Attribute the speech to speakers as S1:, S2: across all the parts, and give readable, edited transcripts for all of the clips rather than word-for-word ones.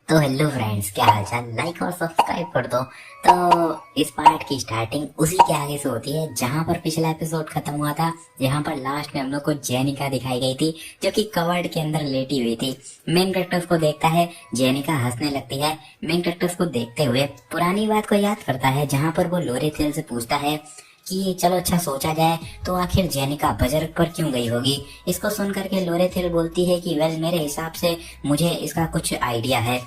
S1: तो hello friends, क्या हाल चाल। लाइक और सब्सक्राइब कर दो। तो इस पार्ट की स्टार्टिंग उसी के आगे से होती है जहां पर पिछला एपिसोड खत्म हुआ था। यहाँ पर लास्ट में हम लोग को जेनिका दिखाई गई थी जो कि कवर्ड के अंदर लेटी हुई थी। मेन कैरेक्टर्स को देखता है, जेनिका हंसने लगती है। मेन कैरेक्टर्स को देखते हुए पुरानी बात को याद करता है जहाँ पर वो लोरेथिल से पूछता है कि चलो अच्छा सोचा जाए तो आखिर जेनिका बजरग पर क्यों गई होगी। इसको सुन करके लोरेथिल बोलती है कि वेल, मेरे हिसाब से मुझे इसका कुछ आइडिया है।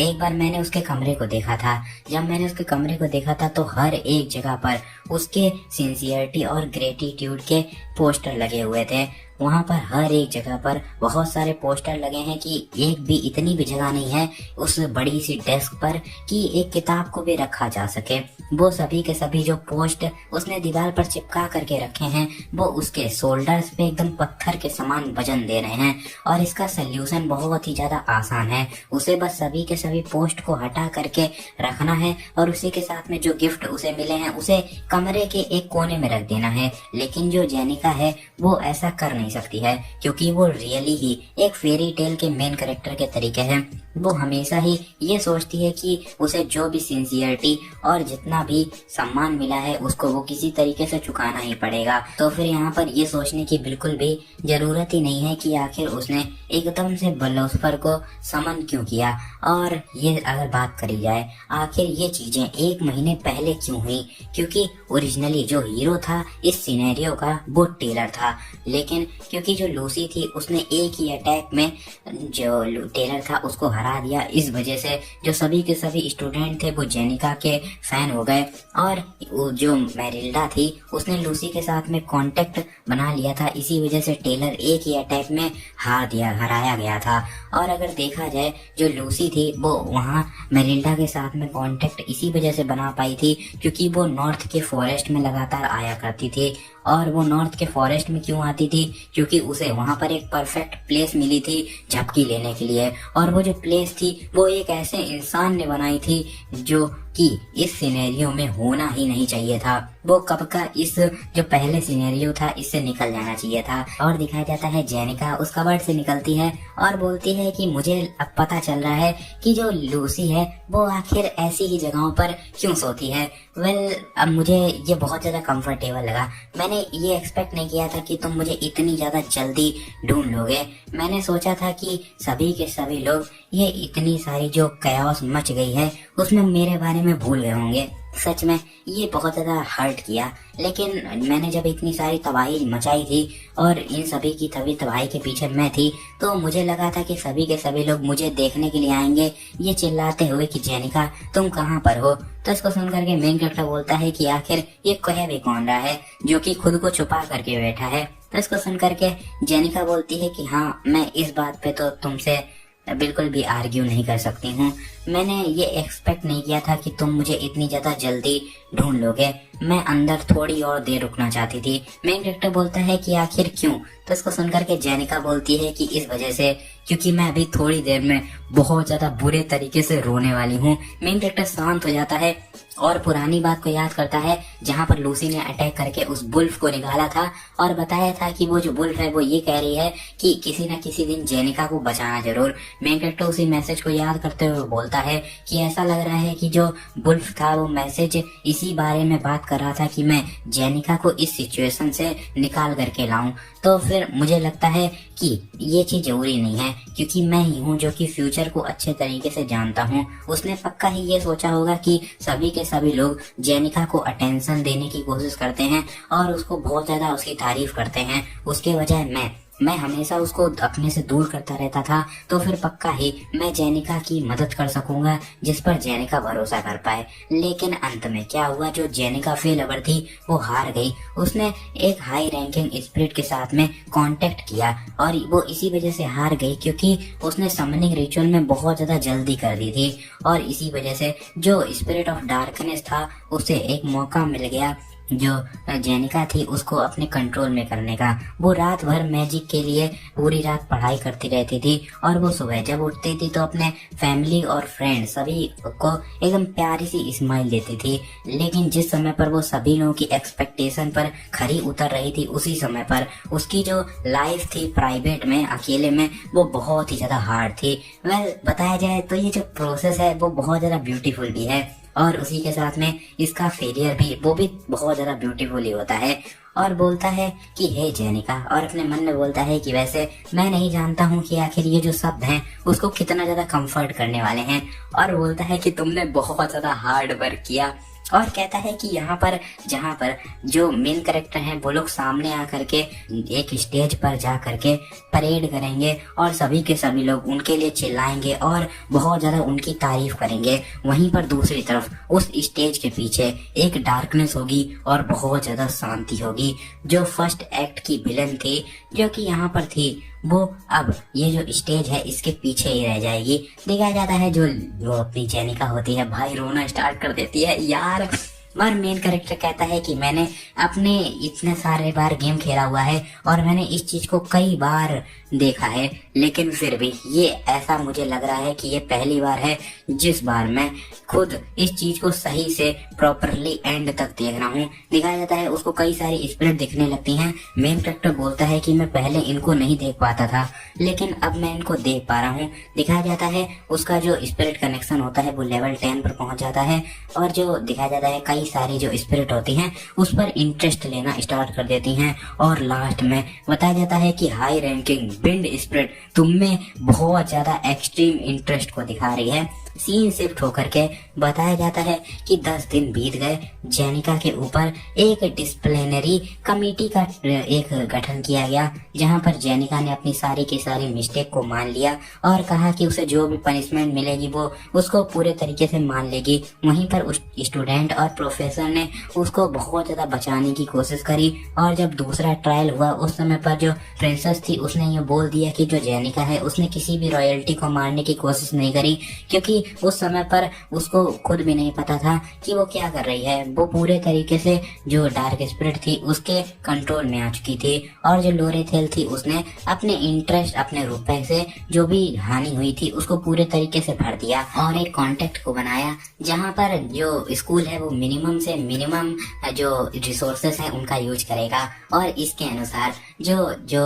S1: एक बार मैंने उसके कमरे को देखा था। जब मैंने उसके कमरे को देखा था तो हर एक जगह पर उसके सिंसियरिटी और ग्रेटिट्यूड के पोस्टर लगे हुए थे। वहाँ पर हर एक जगह पर बहुत सारे पोस्टर लगे हैं कि एक भी इतनी भी जगह नहीं है उस बड़ी सी डेस्क पर कि एक किताब को भी रखा जा सके। वो सभी के सभी जो पोस्ट उसने दीवार पर चिपका करके रखे हैं वो उसके शोल्डर्स पे एकदम पत्थर के समान वजन दे रहे हैं। और इसका सोल्यूशन बहुत ही ज्यादा आसान है। उसे बस सभी के सभी पोस्ट को हटा करके रखना है और उसी के साथ में जो गिफ्ट उसे मिले हैं उसे कमरे के एक कोने में रख देना है। लेकिन जो जेनिका है वो ऐसा कर नहीं सकती है क्योंकि वो रियली ही एक फेरी टेल के मेन कैरेक्टर के तरीके है। वो हमेशा ही ये सोचती है कि उसे जो भी सिंसियरिटी और जितना भी सम्मान मिला है उसको वो किसी तरीके से चुकाना ही पड़ेगा। तो फिर यहाँ पर ये सोचने की बिल्कुल भी जरूरत ही नहीं है कि आखिर उसने एकदम से बलोस्पर को समन क्यों किया। और ये अगर बात करी जाए आखिर ये चीजें एक महीने पहले क्यों हुई, क्योंकि ओरिजिनली जो हीरो था इस सिनेरियो का वो टेलर था। लेकिन क्योंकि जो लूसी थी उसने एक ही अटैक में जो टेलर था उसको हरा दिया, इस वजह से जो सभी के सभी स्टूडेंट थे वो जेनिका के फैन हो गए। और जो मैरिल्डा थी उसने लूसी के साथ में कांटेक्ट बना लिया था, इसी वजह से टेलर एक ही अटैक में हराया गया था। और अगर देखा जाए जो लूसी थी वो वहाँ मैरिल्डा के साथ में कांटेक्ट इसी वजह से बना पाई थी क्योंकि वो नॉर्थ के फॉरेस्ट में लगातार आया करती थी। और वो नॉर्थ के फॉरेस्ट में क्यों आती थी, क्योंकि उसे वहां पर एक परफेक्ट प्लेस मिली थी झपकी लेने के लिए। और वो जो प्लेस थी वो एक ऐसे इंसान ने बनाई थी जो कि इस सिनेरियो में होना ही नहीं चाहिए था। वो कब का इस जो पहले सिनेरियो था इससे निकल जाना चाहिए था। और दिखाया जाता है जेनिका उस कबर्ड से निकलती है और बोलती है कि मुझे अब पता चल रहा है कि जो लूसी है वो आखिर ऐसी ही जगहों पर क्यों सोती है। वेल, अब मुझे ये बहुत ज्यादा कंफर्टेबल लगा। मैंने ये एक्सपेक्ट नहीं किया था कि तुम मुझे इतनी ज्यादा जल्दी ढूंढ लोगे। मैंने सोचा था कि सभी के सभी लोग ये इतनी सारी जो कयास मच गई है उसमें मेरे बारे में भूल गए होंगे। सच में ये बहुत ज्यादा हर्ट किया। लेकिन मैंने जब इतनी सारी तबाही मचाई थी और इन सभी की तबाही के पीछे मैं थी तो मुझे लगा था कि सभी के सभी लोग मुझे देखने के लिए आएंगे ये चिल्लाते हुए कि जेनिका तुम कहाँ पर हो। तो इसको सुन करके मेन कैरेक्टर बोलता है कि आखिर ये कह भी कौन रहा है जो कि खुद को छुपा करके बैठा है। तो इसको सुन करके जेनिका बोलती है कि हाँ, मैं इस बात पे तो तुमसे बिल्कुल भी आर्ग्यू नहीं कर सकती हूँ। मैंने ये एक्सपेक्ट नहीं किया था कि तुम मुझे इतनी ज्यादा जल्दी ढूंढ लोगे। मैं अंदर थोड़ी और देर रुकना चाहती थी। मेन कैरेक्टर बोलता है कि आखिर क्यों। तो इसको सुनकर के जेनिका बोलती है कि इस वजह से क्योंकि मैं अभी थोड़ी देर में बहुत ज्यादा बुरे तरीके से रोने वाली हूँ। मेन कैरेक्टर शांत हो जाता है और पुरानी बात को याद करता है जहाँ पर लूसी ने अटैक करके उस बुल्फ को निकाला था और बताया था कि वो जो बुल्फ है वो ये कह रही है कि किसी न किसी दिन जेनिका को बचाना जरूर। मेन कैरेक्टर उसी मैसेज को याद करते हुए बोलता है कि ऐसा लग रहा है कि जो बुल्फ था वो मैसेज इसी बारे में बात कर रहा था कि मैं जेनिका को इस सिचुएशन से निकाल करके लाऊं। तो फिर मुझे लगता है कि ये चीज जरूरी नहीं है क्योंकि मैं ही हूँ जो कि फ्यूचर को अच्छे तरीके से जानता हूँ। उसने पक्का ही ये सोचा होगा कि सभी के सभी लोग जेनिका को अटेंशन देने की कोशिश करते हैं और उसको बहुत ज्यादा उसकी तारीफ करते हैं। उसके बजाय मैं हमेशा उसको अपने से दूर करता रहता था। तो फिर पक्का ही मैं जेनिका की मदद कर सकूंगा जिस पर जेनिका भरोसा कर पाए। लेकिन अंत में क्या हुआ, जो जेनिका फेलवर थी वो हार गई। उसने एक हाई रैंकिंग स्पिरिट के साथ में कांटेक्ट किया और वो इसी वजह से हार गई क्योंकि उसने समनिंग रिचुअल में बहुत ज्यादा जल्दी कर दी थी। और इसी वजह से जो स्पिरिट ऑफ डार्कनेस था उसे एक मौका मिल गया जो जेनिका थी उसको अपने कंट्रोल में करने का। वो रात भर मैजिक के लिए पूरी रात पढ़ाई करती रहती थी और वो सुबह जब उठती थी तो अपने फैमिली और फ्रेंड सभी को एकदम प्यारी सी स्माइल देती थी। लेकिन जिस समय पर वो सभी लोगों की एक्सपेक्टेशन पर खरी उतर रही थी, उसी समय पर उसकी जो लाइफ थी प्राइवेट में अकेले में, वो बहुत ही ज्यादा हार्ड थी। बताया जाए तो ये जो प्रोसेस है वो बहुत ज्यादा ब्यूटीफुल भी है और उसी के साथ में इसका फेलियर भी वो भी बहुत ज्यादा ब्यूटीफुल ही होता है। और बोलता है कि हे जेनिका, और अपने मन में बोलता है कि वैसे मैं नहीं जानता हूँ कि आखिर ये जो शब्द हैं उसको कितना ज्यादा कंफर्ट करने वाले हैं। और बोलता है कि तुमने बहुत ज्यादा हार्ड वर्क किया। और कहता है कि यहाँ पर जहाँ पर जो मेन कैरेक्टर हैं वो लोग सामने आकर के एक स्टेज पर जा करके परेड करेंगे और सभी के सभी लोग उनके लिए चिल्लाएंगे और बहुत ज्यादा उनकी तारीफ करेंगे। वहीं पर दूसरी तरफ उस स्टेज के पीछे एक डार्कनेस होगी और बहुत ज्यादा शांति होगी। जो फर्स्ट एक्ट की विलन थी, जो कि यहाँ पर थी, वो अब ये जो स्टेज है इसके पीछे ही रह जाएगी। दिखाया जाता है जो अपनी जेनिका होती है, भाई रोना स्टार्ट कर देती है यार। और मेन कैरेक्टर कहता है कि मैंने अपने इतने सारे बार गेम खेला हुआ है और मैंने इस चीज को कई बार देखा है, लेकिन फिर भी ये ऐसा मुझे लग रहा है कि ये पहली बार है जिस बार मैं खुद इस चीज को सही से प्रॉपरली एंड तक देख रहा हूँ। दिखाया जाता है उसको कई सारी स्पिरिट दिखने लगती हैं। मेन कैरेक्टर बोलता है कि मैं पहले इनको नहीं देख पाता था, लेकिन अब मैं इनको देख पा रहा हूँ। दिखाया जाता है उसका जो स्पिरिट कनेक्शन होता है वो लेवल 10 पर पहुंच जाता है और जो दिखाया जाता है कई सारी जो स्पिरिट होती हैं उस पर इंटरेस्ट लेना स्टार्ट कर देती हैं। और लास्ट में बताया जाता है कि हाई रैंकिंग विंड स्पिरिट तुम में बहुत ज्यादा एक्सट्रीम इंटरेस्ट को दिखा रही है। सीन शिफ्ट होकर के बताया जाता है कि 10 दिन बीत गए। जेनिका के ऊपर एक डिसिप्लिनरी कमेटी का एक गठन किया गया, जहां पर जेनिका ने अपनी सारी की सारी मिस्टेक को मान लिया और कहा कि उसे जो भी पनिशमेंट मिलेगी वो उसको पूरे तरीके से मान लेगी। वहीं पर उस स्टूडेंट और प्रोफेसर ने उसको बहुत ज्यादा बचाने की कोशिश करी और जब दूसरा ट्रायल हुआ उस समय पर जो प्रिंसेस थी उसने ये बोल दिया कि जो जेनिका है उसने किसी भी रॉयल्टी को मारने की कोशिश नहीं करी, क्योंकि उस समय पर उसको खुद भी नहीं पता था कि वो क्या कर रही है। वो पूरे तरीके से जो डार्क स्पिरिट थी उसके कंट्रोल में आ चुकी थी और जो लोरेथेल थी उसने अपने इंटरेस्ट, अपने रुपए से जो भी हानि हुई थी उसको पूरे तरीके से भर दिया और एक कॉन्टेक्ट को बनाया जहां पर जो स्कूल है वो मिनिमम से मिनिमम जो रिसोर्सेस है उनका यूज करेगा। और इसके अनुसार जो जो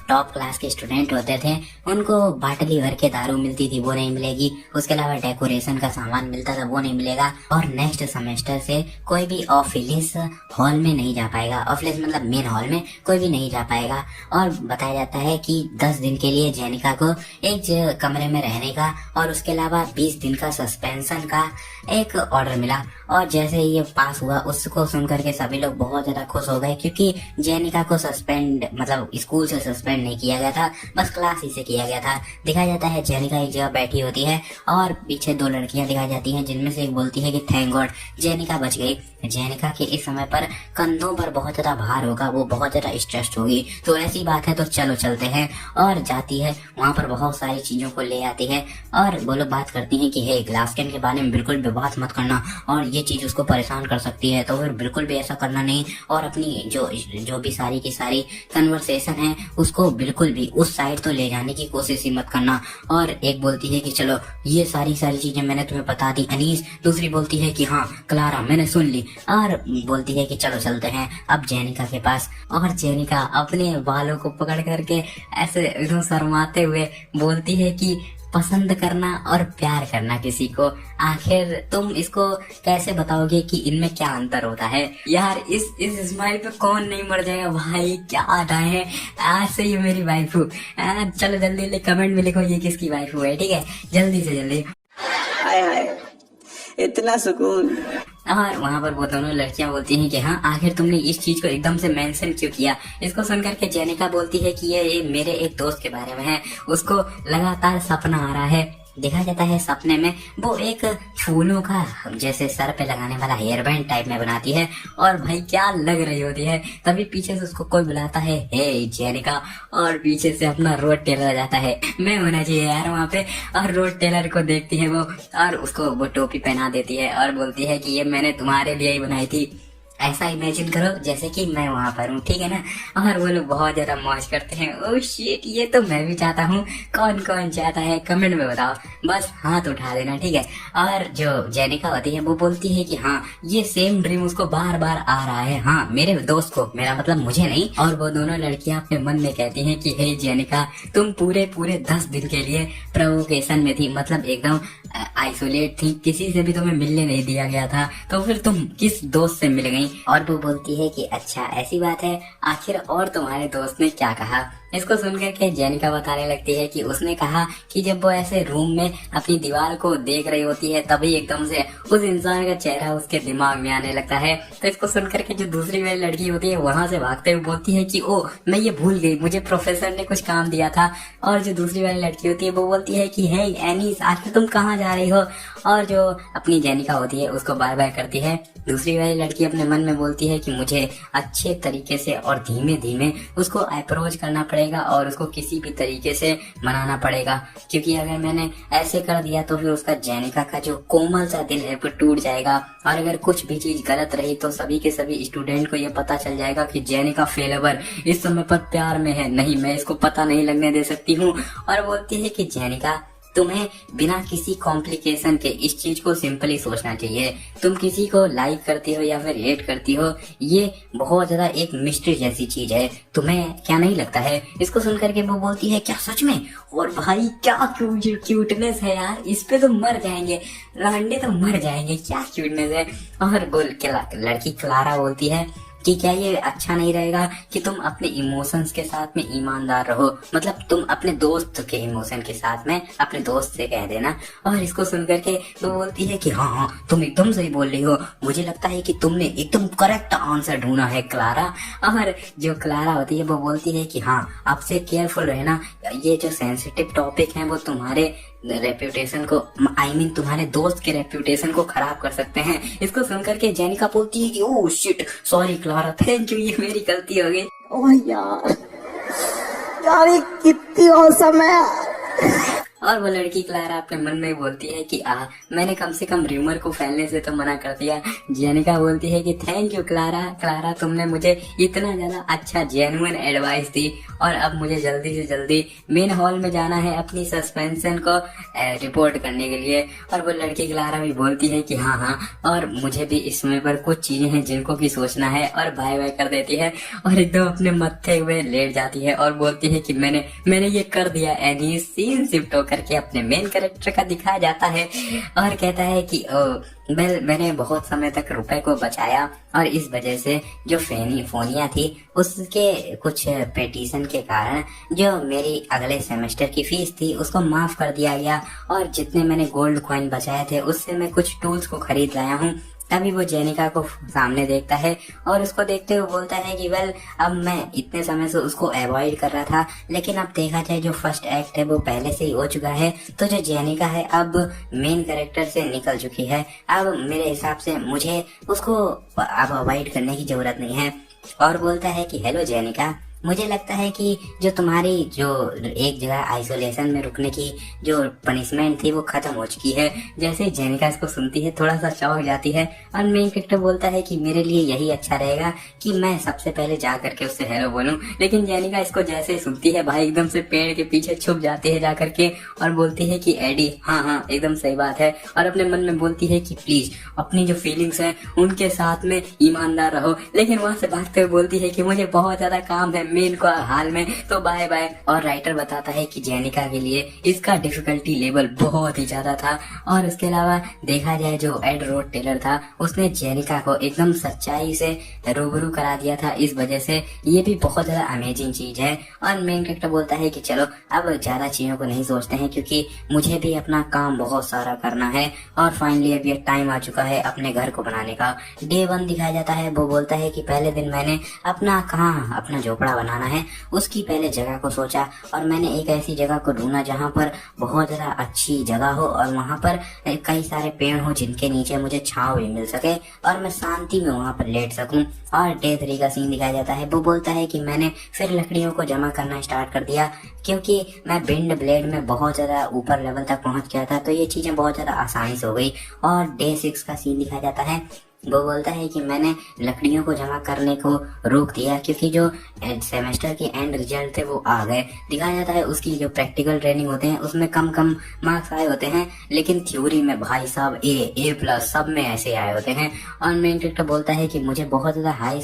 S1: टॉप क्लास के स्टूडेंट होते थे उनको बाटली भर के दारू मिलती थी वो नहीं मिलेगी, उसके अलावा डेकोरेशन का सामान मिलता था वो नहीं मिलेगा। और नेक्स्ट सेमेस्टर से कोई भी ऑफिस हॉल में नहीं जा पाएगा, ऑफिस मतलब मेन हॉल में कोई भी नहीं जा पाएगा। और बताया जाता है कि 10 दिन के लिए जेनिका को एक कमरे में रहने का और उसके अलावा 20 दिन का सस्पेंशन का एक ऑर्डर मिला। और जैसे ही ये पास हुआ उसको सुनकर के सभी लोग बहुत ज्यादा खुश हो गए, क्योंकि जेनिका को सस्पेंड मतलब स्कूल से सस्पेंड नहीं किया गया था, बस क्लास ही से किया गया था। दिखाया जाता है जेनिका एक जगह बैठी होती है और पीछे 2 लड़कियां दिखाई जाती हैं, जिनमें से एक बोलती है कि थैंक गॉड जेनिका बच गई। जेनिका के इस समय पर कंधों पर बहुत ज्यादा भार होगा, वो बहुत ज्यादा स्ट्रेस्ड होगी, तो ऐसी बात है तो चलो चलते हैं। और जाती है वहां पर बहुत सारी चीजों को ले आती है और वो लोग बात करती हैं कि हे ग्लासकेन के बारे में बिल्कुल भी बात मत करना और ये चीज उसको परेशान कर सकती है, तो फिर बिल्कुल भी ऐसा करना नहीं। और अपनी जो भी सारी की सारी कन्वर्सेशन है उसको बिल्कुल भी उस साइड तो ले जाने की कोशिश ही मत करना। और एक बोलती है कि चलो ये सारी चीजें मैंने तुम्हें बता दी अनीस, दूसरी बोलती है कि हाँ क्लारा मैंने सुन ली, और बोलती है कि चलो चलते हैं अब जेनिका के पास। और जेनिका अपने बालों को पकड़ करके ऐसे एकदम शर्माते हुए बोलती है कि पसंद करना और प्यार करना किसी को, आखिर तुम इसको कैसे बताओगे कि इनमें क्या अंतर होता है। यार इस स्माइल पे कौन नहीं मर जाएगा भाई, क्या अदाएं हैं। आज से ये मेरी वाइफ हूँ। चलो जल्दी कमेंट में लिखो ये किसकी वाइफ है, ठीक है, जल्दी से जल्दी।
S2: हाय हाय इतना सुकून।
S1: और वहाँ पर वो दोनों लड़कियां बोलती हैं कि हाँ आखिर तुमने इस चीज को एकदम से मेंशन क्यों किया। इसको सुनकर के जेनिका बोलती है कि ये मेरे एक दोस्त के बारे में है, उसको लगातार सपना आ रहा है। देखा जाता है सपने में वो एक फूलों का जैसे सर पे लगाने वाला हेयर बैंड टाइप में बनाती है और भाई क्या लग रही होती है। तभी पीछे से उसको कोई बुलाता है हे जेनिका, और पीछे से अपना रोड टेलर आ जाता है, मैं होना चाहिए यार वहाँ पे। और रोड टेलर को देखती है वो और उसको वो टोपी पहना देती है और बोलती है कि ये मैंने तुम्हारे लिए ही बनाई थी। ऐसा इमेजिन करो जैसे कि मैं वहां पर हूँ, ठीक है ना। और वो लोग बहुत ज्यादा मौज करते हैं। ओह शिट, ये तो मैं भी चाहता हूँ। कौन कौन चाहता है कमेंट में बताओ, बस हाथ उठा देना, ठीक है। और जो जेनिका होती है वो बोलती है कि हाँ ये सेम ड्रीम उसको बार बार आ रहा है, हाँ मेरे दोस्त को, मेरा मतलब मुझे नहीं। और वो दोनों लड़कियां अपने मन में कहती हैं कि हे जेनिका, तुम पूरे पूरे 10 दिन के लिए प्रोवोकेशन में थी, मतलब एकदम आइसोलेट थी, किसी से भी तुम्हें मिलने नहीं दिया गया था, तो फिर तुम किस दोस्त से मिल गई। और वो बोलती है कि अच्छा ऐसी बात है, आखिर और तुम्हारे दोस्त ने क्या कहा। इसको सुनकर के जेनिका बताने लगती है कि उसने कहा कि जब वो ऐसे रूम में अपनी दीवार को देख रही होती है तभी एकदम से उस इंसान का चेहरा उसके दिमाग में आने लगता है। तो इसको सुनकर के जो दूसरी वाली लड़की होती है वहां से भागते हुए बोलती है कि ओ मैं ये भूल गई, मुझे प्रोफेसर ने कुछ काम दिया था। और जो दूसरी वाली लड़की होती है वो बोलती है कि हे एनिस, आखिर तुम कहाँ जा रही हो। और जो अपनी जेनिका होती है उसको बाय बाय करती है। दूसरी वाली लड़की अपने मन में बोलती है कि मुझे अच्छे तरीके से और धीमे धीमे उसको अप्रोच करना पड़ेगा और उसको किसी भी तरीके से मनाना पड़ेगा, क्योंकि अगर मैंने ऐसे कर दिया तो फिर उसका जेनिका का जो कोमल सा दिल है वो टूट जाएगा। और अगर कुछ भी चीज गलत रही तो सभी के सभी स्टूडेंट को ये पता चल जाएगा कि जेनिका फेलेवर इस समय पर प्यार में है। नहीं, मैं इसको पता नहीं लगने दे सकती हूँ। और बोलती है कि जेनिका, तुम्हें बिना किसी कॉम्प्लिकेशन के इस चीज को सिंपली सोचना चाहिए। तुम किसी को लाइक करती हो या फिर हेट करती हो, ये बहुत ज्यादा एक मिस्ट्री जैसी चीज है, तुम्हें क्या नहीं लगता है। इसको सुनकर के वो बोलती है क्या सच में, और भाई क्या क्यूटनेस है यार, इस पे तो मर जाएंगे, रांडे तो मर जाएंगे, क्या क्यूटनेस है। और लड़की क्लारा बोलती है कि क्या ये अच्छा नहीं रहेगा कि तुम अपने इमोशंस के साथ में ईमानदार रहो, मतलब तुम अपने दोस्त के इमोशन के साथ में अपने दोस्त से कह देना। और इसको सुनकर के वो बोलती है कि हाँ हाँ तुम एकदम सही बोल रही हो, मुझे लगता है कि तुमने एकदम करेक्ट आंसर ढूंढा है क्लारा। और जो क्लारा होती है वो बोलती है कि हाँ आपसे केयरफुल रहना, ये जो सेंसिटिव टॉपिक है वो तुम्हारे रेप्यूटेशन को, आई मीन तुम्हारे दोस्त के रेप्यूटेशन को खराब कर सकते हैं। इसको सुनकर के जेनिका बोलती है कि oh shit, sorry Clara, thank you, ये मेरी गलती हो गई।
S2: ओह यार, यार ये कितनी औसम है।
S1: और वो लड़की क्लारा अपने मन में बोलती है कि मैंने कम से कम र्यूमर को फैलने से तो मना कर दिया। जेनिका बोलती है कि थैंक यू क्लारा, क्लारा तुमने मुझे इतना ज्यादा अच्छा जेन्युइन एडवाइस दी। और अब मुझे जल्दी से जल्दी मेन हॉल में जाना है अपनी सस्पेंशन को रिपोर्ट करने के लिए। और वो लड़की क्लारा भी बोलती है कि हाँ हाँ, और मुझे भी इस समय पर कुछ चीजें हैं जिनको भी सोचना है, और बाय बाय कर देती है और एकदम अपने मत्थे में लेट जाती है और बोलती है कि मैंने ये कर दिया। एनी सीन शिफ्ट करके अपने मेन कैरेक्टर का दिखाया जाता है और कहता है कि मैंने बहुत समय तक रुपए को बचाया और इस वजह से जो फोनिया थी उसके कुछ पेटिशन के कारण जो मेरी अगले सेमेस्टर की फीस थी उसको माफ कर दिया गया, और जितने मैंने गोल्ड कॉइन बचाए थे उससे मैं कुछ टूल्स को खरीद लाया हूँ। तभी वो जेनिका को सामने देखता है और उसको देखते हुए बोलता है कि वेल, अब मैं इतने समय से उसको अवॉइड कर रहा था, लेकिन अब देखा जाए जो फर्स्ट एक्ट है वो पहले से ही हो चुका है, तो जो जेनिका है अब मेन कैरेक्टर से निकल चुकी है। अब मेरे हिसाब से मुझे उसको अब अवॉइड करने की जरूरत नहीं है। और बोलता है कि हेलो जेनिका, मुझे लगता है कि जो तुम्हारी जो एक जगह आइसोलेशन में रुकने की जो पनिशमेंट थी वो खत्म हो चुकी है। जैसे जेनिका इसको सुनती है थोड़ा सा चौंक जाती है और मेन कैरेक्टर बोलता है कि मेरे लिए यही अच्छा रहेगा कि मैं सबसे पहले जा करके उससे हेलो बोलूं। लेकिन जेनिका इसको जैसे सुनती है भाई एकदम से पेड़ के पीछे छुप जाती है जा करके और बोलती है कि एडी हाँ हाँ एकदम सही बात है, और अपने मन में बोलती है कि प्लीज अपनी जो फीलिंग्स है उनके साथ में ईमानदार रहो। लेकिन वहां से भागते हुए बोलती है कि मुझे बहुत ज्यादा काम है मेन को हाल में, तो बाय बाय। और राइटर बताता है कि जेनिका के लिए इसका डिफिकल्टी लेवल बहुत ही ज्यादा था। और उसके अलावा देखा जाए जो एड रोड टेलर था उसने जेनिका को एकदम सच्चाई से रूबरू करा दिया था, इस वजह से ये भी बहुत ज्यादा अमेजिंग चीज है। और मेन कैरेक्टर बोलता है कि चलो अब ज्यादा चीजों को नहीं सोचते हैं क्योंकि मुझे भी अपना काम बहुत सारा करना है, और फाइनली अभी टाइम आ चुका है अपने घर को बनाने का। डे 1 दिखाया जाता है। वो बोलता है कि पहले दिन मैंने अपना झोपड़ा बनाना है, उसकी पहले जगह को सोचा और मैंने एक ऐसी जगह को ढूंढा जहाँ पर बहुत ज्यादा अच्छी जगह हो और वहाँ पर कई सारे पेड़ हो जिनके नीचे मुझे छांव भी मिल सके और मैं शांति में वहाँ पर लेट सकूं। और डे 3 का सीन दिखाया जाता है। वो बोलता है कि मैंने फिर लकड़ियों को जमा करना स्टार्ट कर दिया क्योंकि मैं बिंड ब्लेड में बहुत ज्यादा ऊपर लेवल तक पहुंच गया था, तो ये चीजें बहुत ज्यादा आसानी से हो गई। और डे 6 का सीन दिखाया जाता है। वो बोलता है कि मैंने लकड़ियों को जमा करने को रोक दिया क्योंकि जो सेमेस्टर के एंड रिजल्ट थे वो आ गए। दिखाया जाता है उसकी जो प्रैक्टिकल ट्रेनिंग होते हैं उसमें कम कम मार्क्स आए होते हैं, लेकिन थ्योरी में भाई साहब ए प्लस सब में ऐसे आए होते हैं। और मेन कैरेक्टर बोलता है कि मुझे बहुत ज्यादा हाई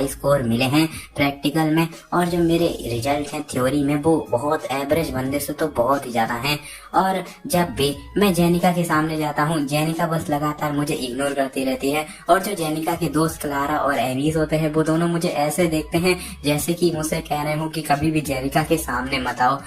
S1: स्कोर मिले हैं प्रैक्टिकल में, और जो मेरे रिजल्ट हैं थ्योरी में वो बहुत एवरेज बंदे से तो बहुत ही ज्यादा हैं। और जब भी मैं जेनिका के सामने जाता हूँ, जेनिका बस लगातार मुझे इग्नोर करती रहती है, और जो जेनिका के दोस्त क्लारा और एनीस होते हैं वो दोनों मुझे ऐसे देखते हैं जैसे कि मुझसे कह रहे हो कि कभी भी जेनिका के सामने मत आओ।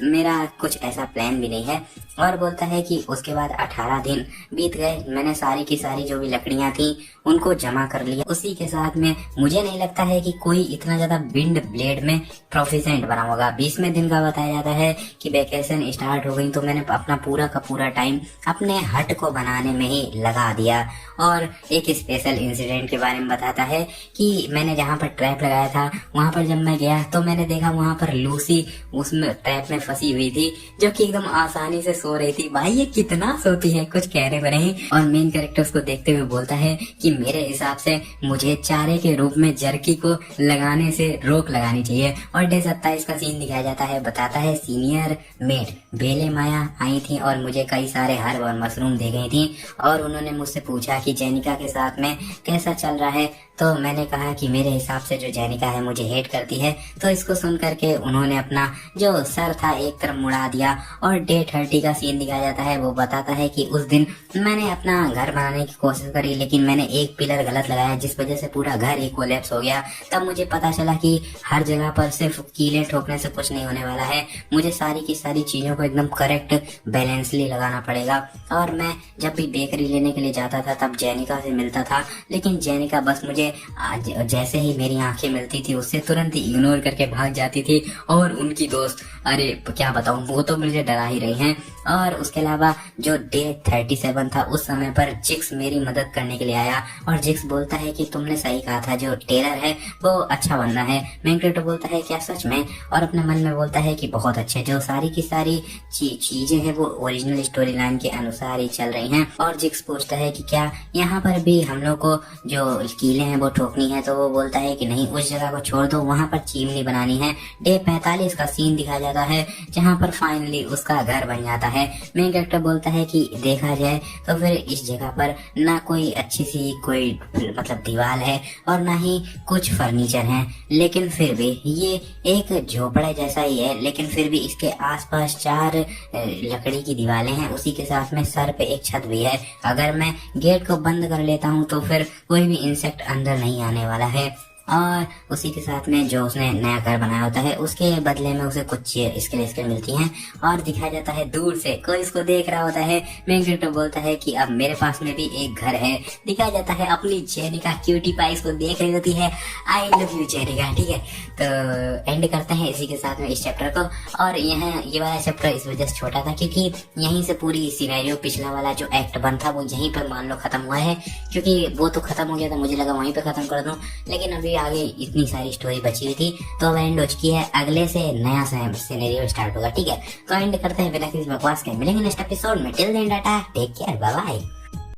S1: मेरा कुछ ऐसा प्लान भी नहीं है। और बोलता है कि उसके बाद 18 दिन बीत गए, मैंने सारी की सारी जो भी लकड़ियां थी उनको जमा कर लिया। उसी के साथ में मुझे नहीं लगता है कि कोई इतना ज्यादा विंड ब्लेड में प्रोफिशेंट बना होगा। 20वें दिन का बताया जाता है कि वैकेशन स्टार्ट हो गई तो मैंने अपना पूरा का पूरा टाइम अपने हट को बनाने में ही लगा दिया। और एक स्पेशल इंसिडेंट के बारे में बताता है कि मैंने जहाँ पर ट्रैप लगाया था वहां पर जब मैं गया तो मैंने देखा वहां पर लूसी उसमें ट्रैप में फंसी हुई थी, जो कि एकदम आसानी से सो रही थी। भाई ये कितना सोती है, कुछ कहने को नहीं। और मेन कैरेक्टर उसको देखते हुए बोलता है कि मेरे हिसाब से मुझे चारे के रूप में जर्की को लगाने से रोक लगानी चाहिए। और डे 27 का सीन दिखाया जाता है। बताता है सीनियर मेट बेले माया आई थी और मुझे कई सारे हर्ब और मशरूम दे गई थी, और उन्होंने मुझसे पूछा कि जेनिका के साथ में कैसा चल रहा है। तो मैंने कहा कि मेरे हिसाब से जो जेनिका है मुझे हेट करती है। तो इसको सुन करके उन्होंने अपना जो सर था एक तरफ मुड़ा दिया। और डे 30 का सीन दिखाया जाता है। वो बताता है कि उस दिन मैंने अपना घर बनाने की कोशिश करी, लेकिन मैंने एक पिलर गलत लगाया जिस वजह से पूरा घर ही कोलैप्स हो गया। तब मुझे पता चला कि हर जगह पर सिर्फ कीले ठोकने से कुछ नहीं होने वाला है, मुझे सारी की सारी चीजों को एकदम करेक्ट बैलेंसली लगाना पड़ेगा। और मैं जब भी बेकरी लेने के लिए जाता था तब जेनिका से मिलता था, लेकिन जेनिका बस मुझे जैसे ही मेरी आंखें मिलती थी उससे तुरंत ही इग्नोर करके भाग जाती थी। और उनकी दोस्त, अरे क्या बताऊं, वो तो मुझे डरा ही रही हैं। और उसके अलावा जो डे 37 था उस समय पर जिक्स मेरी मदद करने के लिए आया, और जिक्स बोलता है कि तुमने सही कहा था, जो टेलर है वो अच्छा बंदा है। मेन कैरेक्टर बोलता है क्या सच में? और अपने मन में बोलता है कि बहुत अच्छे, जो सारी की सारी चीजें हैं वो ओरिजिनल स्टोरी लाइन के अनुसार ही चल रही हैं। और जिक्स पूछता है कि क्या यहाँ पर भी हम लोग को जो कीले हैं वो ठोकनी है? तो वो बोलता है कि नहीं, उस जगह को छोड़ दो, वहाँ पर चिमनी बनानी है। डे 45 का सीन दिखाया जाता है जहाँ पर फाइनली उसका घर बन जाता है। मेन कैरेक्टर बोलता है कि देखा जाए तो फिर इस जगह पर ना कोई अच्छी सी कोई मतलब दीवार है और ना ही कुछ फर्नीचर है, लेकिन फिर भी ये एक झोपड़ा जैसा ही है। लेकिन फिर भी इसके आसपास 4 लकड़ी की दीवारें हैं, उसी के साथ में सर पे एक छत भी है। अगर मैं गेट को बंद कर लेता हूँ तो फिर कोई भी इंसेक्ट अंदर नहीं आने वाला है। और उसी के साथ में जो उसने नया घर बनाया होता है उसके बदले में उसे कुछ स्किल मिलती हैं। और दिखाया जाता है दूर से कोई इसको देख रहा होता है। मेन कैरेक्टर बोलता है कि अब मेरे पास में भी एक घर है। दिखाया जाता है अपनी जेनिका क्यूटी पाई को देख रही होती है, आई लव यू जेनिका। ठीक है, तो एंड करते हैं इसी के साथ में इस चैप्टर को। और यहाँ ये वाला चैप्टर इस वजह से छोटा था क्योंकि यहीं से पूरी सिनेरियो पिछला वाला जो एक्ट 1 था वो यहीं पर मान लो खत्म हुआ है, क्योंकि वो तो खत्म हो गया था, मुझे लगा वहीं पे खत्म कर दूं, लेकिन अभी आगे इतनी सारी स्टोरी बची हुई थी तो अब एंड हो चुकी है। अगले से नया सिनेरियो स्टार्ट होगा। ठीक है, तो एंड करते हैं बिना किसी बकवास के। मिलेंगे नेक्स्ट एपिसोड में। Till then tata, take care, bye bye.